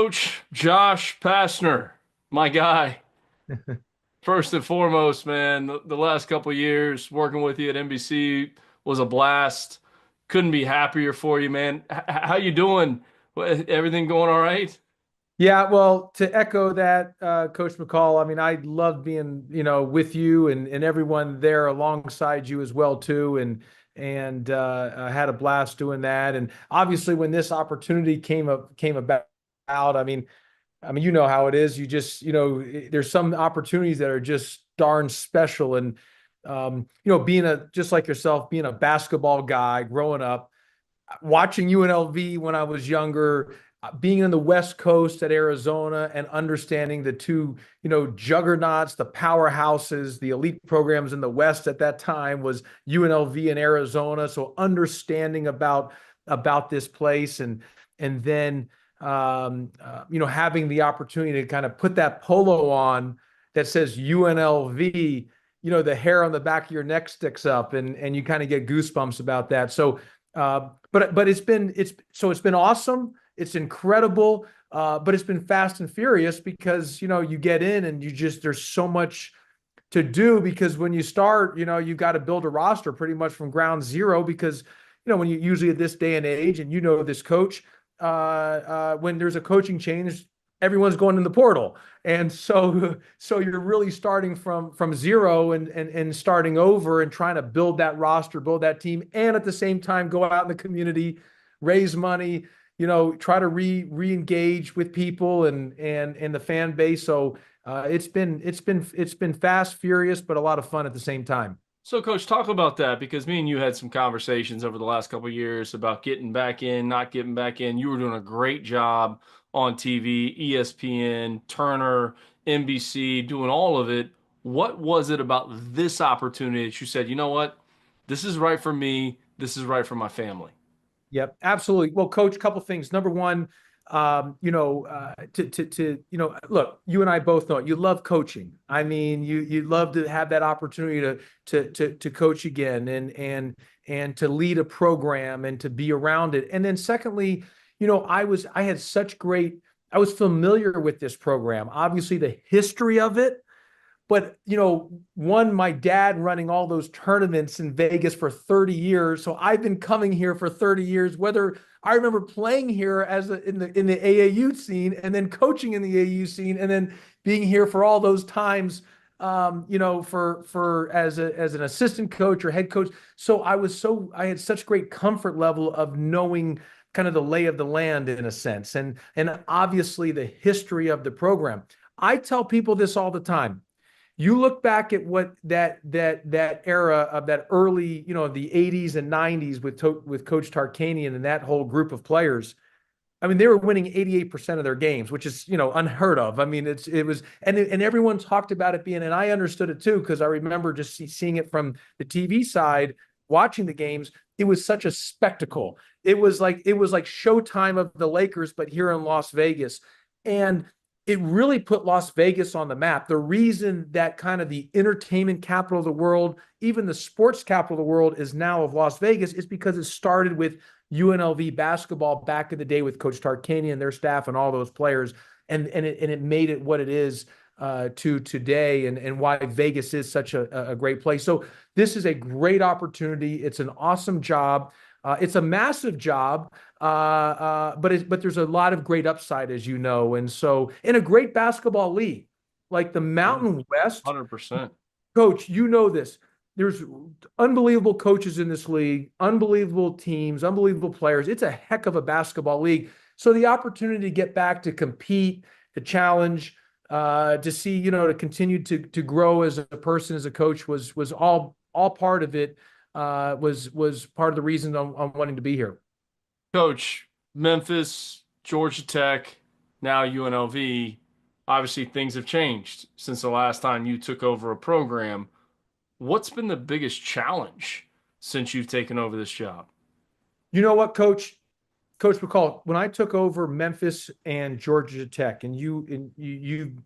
Coach Josh Pastner, my guy. First and foremost, man, the last couple of years working with you at NBC was a blast. Couldn't be happier for you, man. How you doing? Everything going all right? Yeah, well, to echo that, Coach McCall, I mean, I love being, with you and everyone there alongside you as well too, and I had a blast doing that. And obviously, when this opportunity came about, I mean, you know how it is. You just, there's some opportunities that are just darn special, and being just like yourself, being a basketball guy growing up, watching UNLV when I was younger, being in the West Coast at Arizona and understanding the two, juggernauts, the powerhouses, the elite programs in the West at that time was UNLV and Arizona. So understanding about this place, and then having the opportunity to kind of put that polo on that says UNLV, the hair on the back of your neck sticks up, and you kind of get goosebumps about that. So but it's been awesome. It's incredible. But it's been fast and furious because you get in and there's so much to do, because when you start, you've got to build a roster pretty much from ground zero, because when you usually at this day and age, and this coach, when there's a coaching change, everyone's going in the portal. And so you're really starting from zero, and starting over and trying to build that roster, build that team, and at the same time go out in the community, raise money, try to re-engage with people and the fan base. So it's been fast, furious, but a lot of fun at the same time. So, Coach, talk about that, because me and you had some conversations over the last couple of years about getting back in, not getting back in. You were doing a great job on TV, ESPN, Turner, NBC, doing all of it. What was it about this opportunity that you said, you know what, this is right for me, this is right for my family? Yep, absolutely. Well, Coach, a couple things. Number one, look, you and I both know it. You love coaching. I mean, you love to have that opportunity to coach again, and to lead a program and to be around it. And then secondly, I was familiar with this program, obviously the history of it. But, one, my dad running all those tournaments in Vegas for 30 years. So I've been coming here for 30 years, whether I remember playing here in the AAU scene, and then coaching in the AAU scene, and then being here for all those times, for as an assistant coach or head coach. So I had such great comfort level of knowing kind of the lay of the land, in a sense, and obviously the history of the program. I tell people this all the time. You look back at what that era of that early, the 80s and 90s with Coach Tarkanian and that whole group of players. I mean, they were winning 88% of their games, which is, unheard of. I mean, it was, and everyone talked about it being, and I understood it too, because I remember just seeing it from the TV side, watching the games. It was such a spectacle. It was like Showtime of the Lakers, but here in Las Vegas. And it really put Las Vegas on the map. The reason that kind of the entertainment capital of the world, even the sports capital of the world, is now of Las Vegas, is because it started with UNLV basketball back in the day with Coach Tarkanian and their staff and all those players. And it made it what it is to today, and why Vegas is such a great place. So this is a great opportunity. It's an awesome job. It's a massive job, but there's a lot of great upside, as you know, and so in a great basketball league like the Mountain West. 100%. Coach, you know this. There's unbelievable coaches in this league, unbelievable teams, unbelievable players. It's a heck of a basketball league. So the opportunity to get back to compete, to challenge, to see, to continue to grow as a person, as a coach, was all part of it. Was part of the reason I'm wanting to be here. Coach, Memphis, Georgia Tech, now UNLV. Obviously, things have changed since the last time you took over a program. What's been the biggest challenge since you've taken over this job? You know what, Coach McCall, when I took over Memphis and Georgia Tech, and you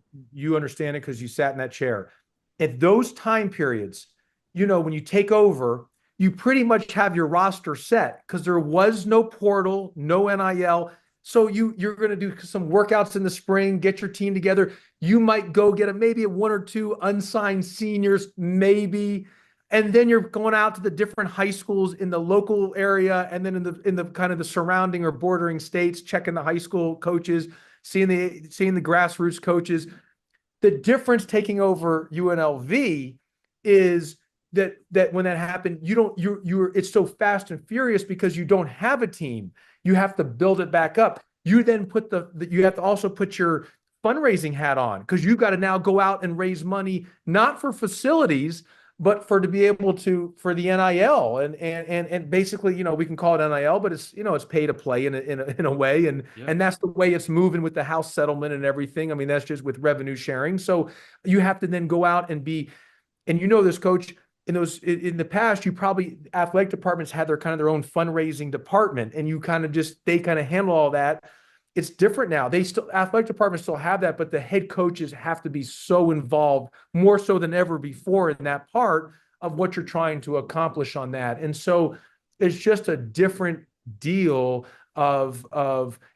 understand it because you sat in that chair. At those time periods, when you take over, you pretty much have your roster set, because there was no portal, no NIL. So you're going to do some workouts in the spring, get your team together. You might go get maybe a one or two unsigned seniors, maybe, and then you're going out to the different high schools in the local area, and then in the kind of the surrounding or bordering states, checking the high school coaches, seeing the grassroots coaches. The difference taking over UNLV is that when that happened, it's so fast and furious because you don't have a team. You have to build it back up. You then you have to also put your fundraising hat on, because you've got to now go out and raise money, not for facilities, but to be able to, for the NIL and basically, we can call it NIL, but it's pay to play in a way. And that's the way it's moving with the house settlement and everything. I mean, that's just with revenue sharing. So you have to then go out and this, coach, in the past, athletic departments had their own fundraising department, and they kind of handle all that. It's different now. Athletic departments still have that, but the head coaches have to be so involved, more so than ever before, in that part of what you're trying to accomplish on that. And so it's just a different deal and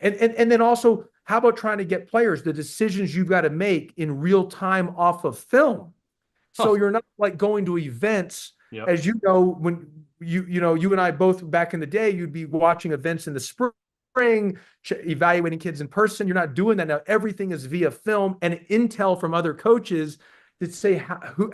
then also, how about trying to get players, the decisions you've got to make in real time off of film. So you're not like going to events, as you know, when you and I both back in the day, you'd be watching events in the spring, evaluating kids in person. You're not doing that now. Everything is via film and intel from other coaches that say,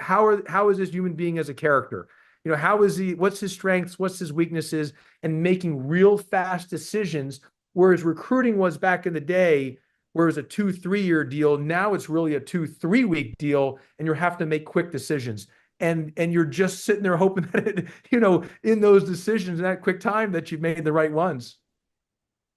how is this human being as a character? How is he, what's his strengths, what's his weaknesses, and making real fast decisions. Whereas recruiting was back in the day, where it was a 2-3 year deal. Now it's really a 2-3 week deal, and you have to make quick decisions. And you're just sitting there hoping that in those decisions in that quick time that you've made the right ones.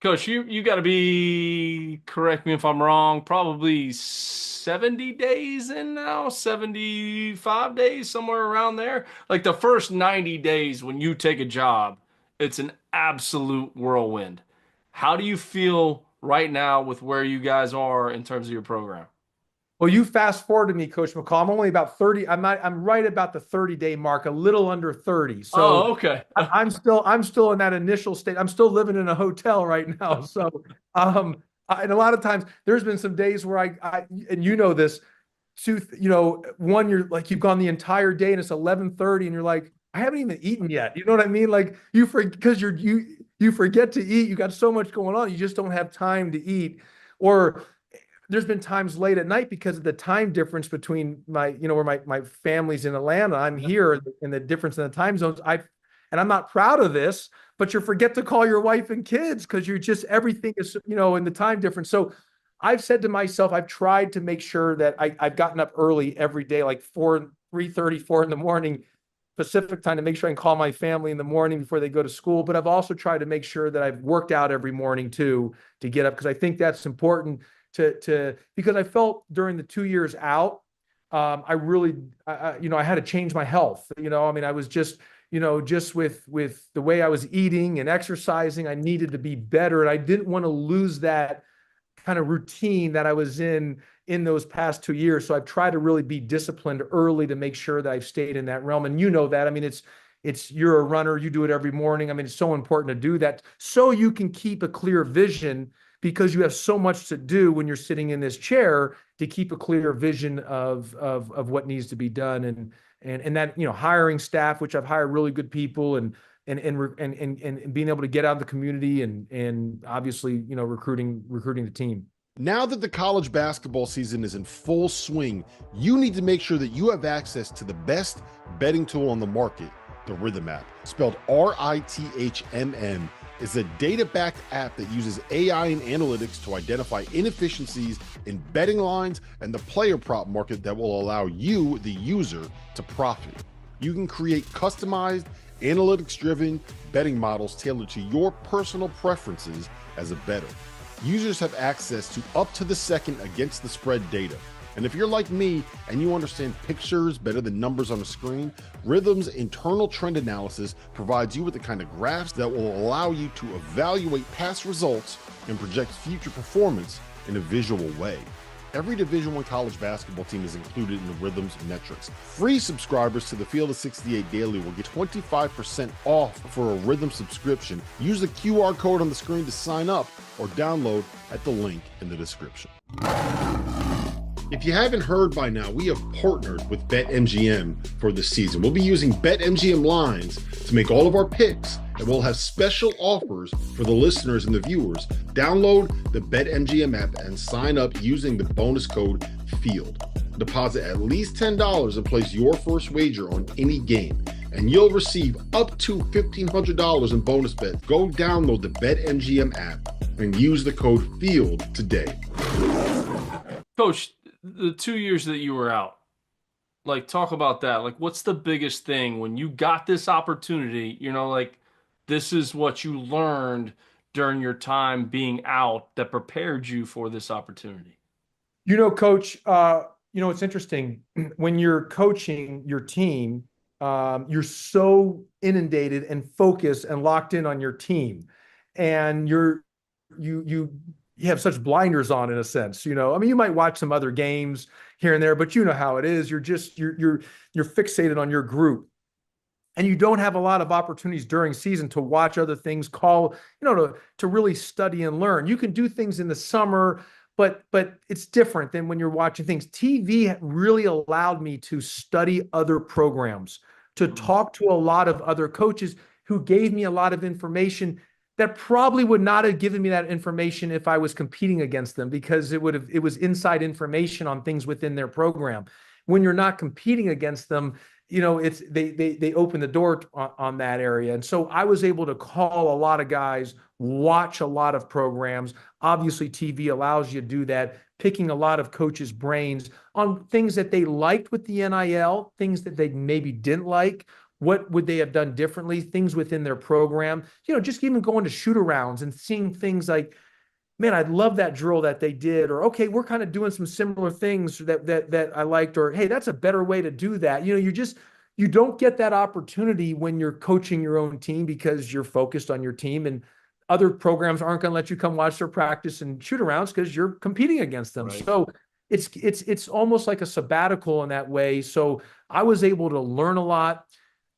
Coach, you got to be, correct me if I'm wrong, probably 70 days in now, 75 days, somewhere around there. Like the first 90 days when you take a job, it's an absolute whirlwind. How do you feel right now with where you guys are in terms of your program? Well, you fast forwarded me, Coach McCall. I'm only about 30. I'm right about the 30-day mark, a little under 30. So okay. I'm still in that initial state. I'm still living in a hotel right now. So, and a lot of times there's been some days where and this, one, you're like, you've gone the entire day and it's 11:30 and you're like, I haven't even eaten yet. You know what I mean? Like because you forget to eat. You got so much going on. You just don't have time to eat. Or there's been times late at night because of the time difference between where my family's in Atlanta. I'm here, and the difference in the time zones. And I'm not proud of this, but you forget to call your wife and kids because everything is, in the time difference. So I've said to myself, I've tried to make sure that I've gotten up early every day, like 3:30, 4 in the morning, Pacific time, to make sure I can call my family in the morning before they go to school. But I've also tried to make sure that I've worked out every morning too, to get up, because I think that's important because I felt during the 2 years out, I really, I had to change my health. I was just with the way I was eating and exercising, I needed to be better. And I didn't want to lose that kind of routine that I was in those past 2 years. So I've tried to really be disciplined early to make sure that I've stayed in that realm. And that, you're a runner, you do it every morning. It's so important to do that so you can keep a clear vision, because you have so much to do when you're sitting in this chair, to keep a clear vision of what needs to be done. And that, hiring staff, which I've hired really good people, and being able to get out of the community and obviously, recruiting the team. Now that the college basketball season is in full swing, you need to make sure that you have access to the best betting tool on the market, the Rhythm app. Spelled RITHMM, is a data-backed app that uses AI and analytics to identify inefficiencies in betting lines and the player prop market that will allow you, the user, to profit. You can create customized, analytics-driven betting models tailored to your personal preferences as a bettor. Users have access to up-to-the-second against the spread data. And if you're like me and you understand pictures better than numbers on a screen, Rhythm's internal trend analysis provides you with the kind of graphs that will allow you to evaluate past results and project future performance in a visual way. Every Division I college basketball team is included in the Rhythm's metrics. Free subscribers to the Field of 68 Daily will get 25% off for a Rhythm subscription. Use the QR code on the screen to sign up or download at the link in the description. If you haven't heard by now, we have partnered with BetMGM for this season. We'll be using BetMGM lines to make all of our picks, and we'll have special offers for the listeners and the viewers. Download the BetMGM app and sign up using the bonus code FIELD. Deposit at least $10 and place your first wager on any game, and you'll receive up to $1,500 in bonus bets. Go download the BetMGM app and use the code FIELD today. Coach, the 2 years that you were out, like, talk about that. Like, what's the biggest thing when you got this opportunity, like, this is what you learned during your time being out that prepared you for this opportunity? Coach, it's interesting when you're coaching your team, you're so inundated and focused and locked in on your team, and you have such blinders on, in a sense. You might watch some other games here and there, but you know how it is. You're fixated on your group, and you don't have a lot of opportunities during season to watch other things, to really study and learn. You can do things in the summer, but it's different than when you're watching things. TV really allowed me to study other programs, to talk to a lot of other coaches who gave me a lot of information that probably would not have given me that information if I was competing against them, because it was inside information on things within their program. When you're not competing against them, they open the door on that area. And so I was able to call a lot of guys, watch a lot of programs. Obviously, TV allows you to do that, picking a lot of coaches' brains on things that they liked with the NIL, things that they maybe didn't like. What would they have done differently? Things within their program, just even going to shoot-arounds and seeing things like, man, I love that drill that they did, or, okay, we're kind of doing some similar things that I liked, or, hey, that's a better way to do that. You don't get that opportunity when you're coaching your own team, because you're focused on your team, and other programs aren't going to let you come watch their practice and shoot-arounds because you're competing against them. Right. So it's almost like a sabbatical in that way. So I was able to learn a lot.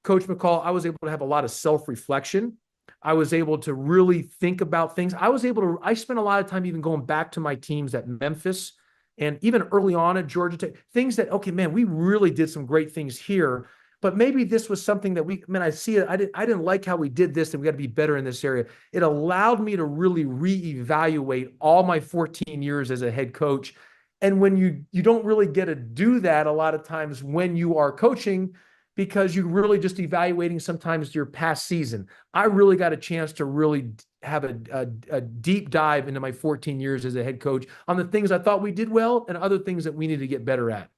Coach McCall, I was able to have a lot of self-reflection. I was able to really think about things. I spent a lot of time even going back to my teams at Memphis and even early on at Georgia Tech, things that, okay, man, we really did some great things here, but maybe this was something that I see it. I didn't like how we did this, and we got to be better in this area. It allowed me to really reevaluate all my 14 years as a head coach. And when you don't really get to do that a lot of times when you are coaching, because you're really just evaluating sometimes your past season. I really got a chance to really have a deep dive into my 14 years as a head coach on the things I thought we did well and other things that we need to get better at.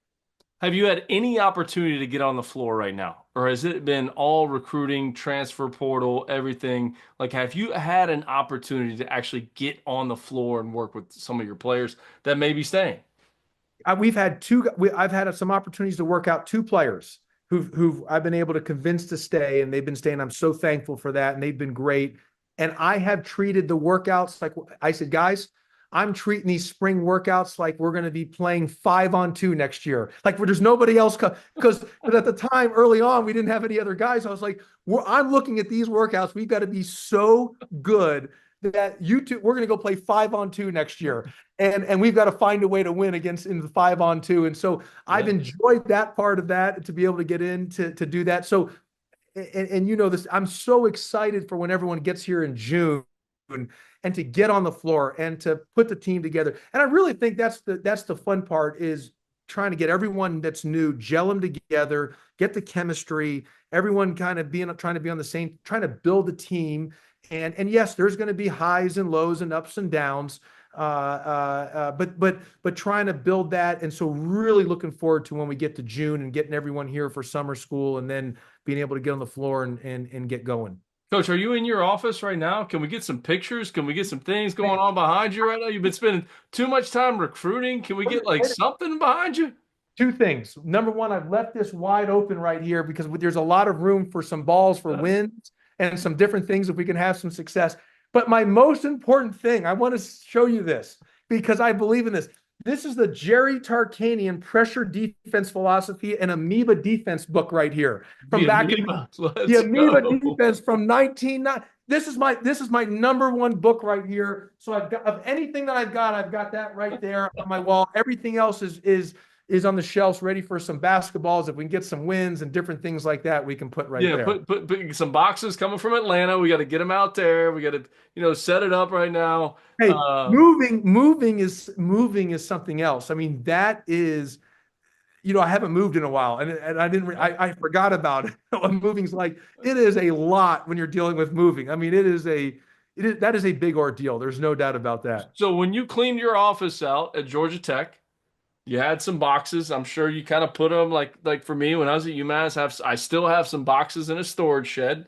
Have you had any opportunity to get on the floor right now? Or has it been all recruiting, transfer portal, everything? Like, have you had an opportunity to actually get on the floor and work with some of your players that may be staying? I've had some opportunities to work out two players who I've been able to convince to stay, and they've been staying. I'm so thankful for that, and they've been great. And I have treated the workouts like I said, guys, I'm treating these spring workouts like we're going to be playing 5-on-2 next year. Like, where there's nobody else, because at the time early on, we didn't have any other guys. I was like, I'm looking at these workouts. We've got to be so good that we're going to go play 5-on-2 next year. And we've got to find a way to win in the 5-on-2. And so I've enjoyed that part of that, to be able to get in to do that. So, and this, I'm so excited for when everyone gets here in June and to get on the floor and to put the team together. And I really think that's the fun part, is trying to get everyone that's new, gel them together, get the chemistry, everyone kind of trying to be on the same, trying to build the team. And yes, there's going to be highs and lows and ups and downs, but trying to build that. And so really looking forward to when we get to June and getting everyone here for summer school, and then being able to get on the floor and get going. Coach, are you in your office right now? Can we get some pictures? Can we get some things going on behind you right now? You've been spending too much time recruiting. Can we get something behind you? Two things. Number one, I've left this wide open right here because there's a lot of room for some balls for wins and some different things if we can have some success. But my most important thing, I want to show you this because I believe in this. This is the Jerry Tarkanian Pressure Defense Philosophy and Amoeba Defense book right here from The back in Amoeba. the Let's Amoeba go. Defense from 1990. This is my number one book right here. So I've got of anything that I've got that right there on my wall. Everything else is on the shelves ready for some basketballs. If we can get some wins and different things like that, we can put right Yeah, there. put some boxes coming from Atlanta. We got to get them out there. We got to, set it up right now. Hey, moving is something else. I mean, that is, I haven't moved in a while, and I didn't, I forgot about it. What moving's like. It is a lot when you're dealing with moving. I mean, that is a big ordeal. There's no doubt about that. So when you cleaned your office out at Georgia Tech, you had some boxes. I'm sure you kind of put them like for me when I was at UMass. I still have some boxes in a storage shed.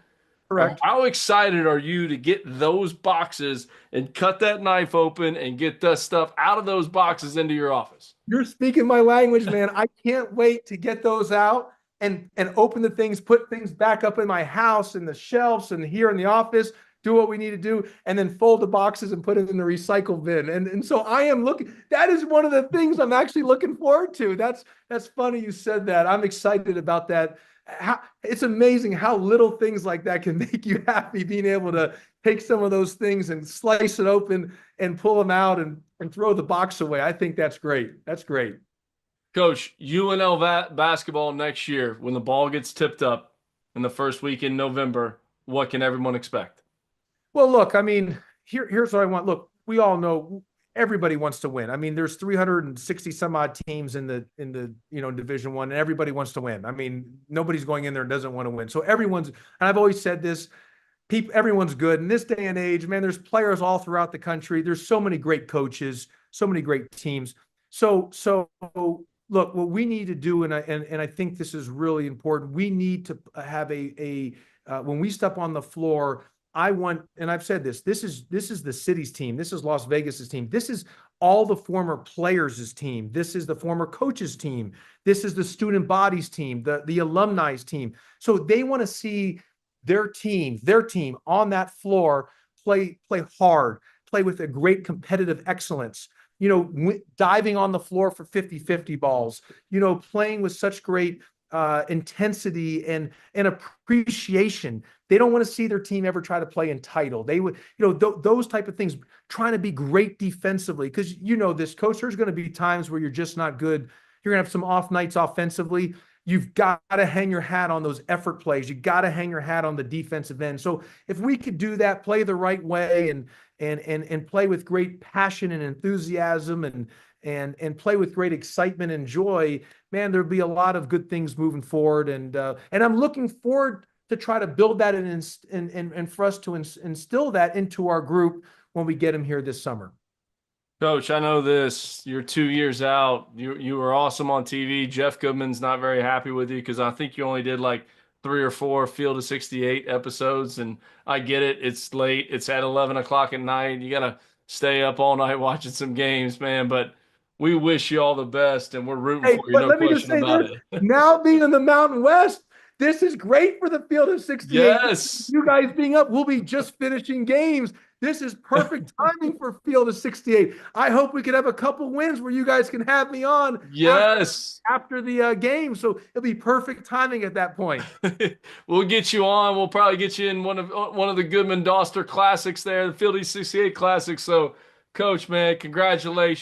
Correct. How excited are you to get those boxes and cut that knife open and get the stuff out of those boxes into your office? You're speaking my language, man. I can't wait to get those out and open the things, put things back up in my house and the shelves and here in the office, do what we need to do, and then fold the boxes and put it in the recycle bin. And so I am looking, that is one of the things I'm actually looking forward to. That's funny you said that. I'm excited about that. It's amazing how little things like that can make you happy, being able to take some of those things and slice it open and pull them out and throw the box away. I think that's great. That's great. Coach, UNLV basketball next year, when the ball gets tipped up in the first week in November, what can everyone expect? Well, look, I mean, here's what I want. Look, we all know everybody wants to win. I mean, there's 360 some odd teams in the Division One, and everybody wants to win. I mean, nobody's going in there and doesn't want to win. So everyone's, and I've always said this, everyone's good in this day and age. Man, there's players all throughout the country. There's so many great coaches, so many great teams. So look, what we need to do, and I think this is really important. We need to have when we step on the floor. I want, and I've said this. This is the city's team. This is Las Vegas's team. This is all the former players' team. This is the former coaches' team. This is the student body's team, the alumni's team. So they want to see their team on that floor play hard, play with a great competitive excellence. Diving on the floor for 50-50 balls. Playing with such great intensity and appreciation. They don't want to see their team ever try to play entitled. They would, those type of things, trying to be great defensively. Because this, coach, there's going to be times where you're just not good. You're going to have some off nights offensively. You've got to hang your hat on those effort plays. You got to hang your hat on the defensive end. So if we could do that, play the right way and play with great passion and enthusiasm and play with great excitement and joy, man, there'll be a lot of good things moving forward. And I'm looking forward to try to build that and for us to instill that into our group when we get them here this summer. Coach, I know this. You're 2 years out. You were awesome on TV. Jeff Goodman's not very happy with you because I think you only did like 3 or 4 Field of 68 episodes. And I get it. It's late. It's at 11 o'clock at night. You got to stay up all night watching some games, man. But we wish you all the best, and we're rooting for you. No question about it. Now being in the Mountain West, this is great for the Field of 68. Yes. You guys being up, we'll be just finishing games. This is perfect timing for Field of 68. I hope we could have a couple wins where you guys can have me on. Yes. After the game. So it'll be perfect timing at that point. We'll get you on. We'll probably get you in one of the Goodman Doster classics there, the Field of 68 classics. So, Coach, man, congratulations.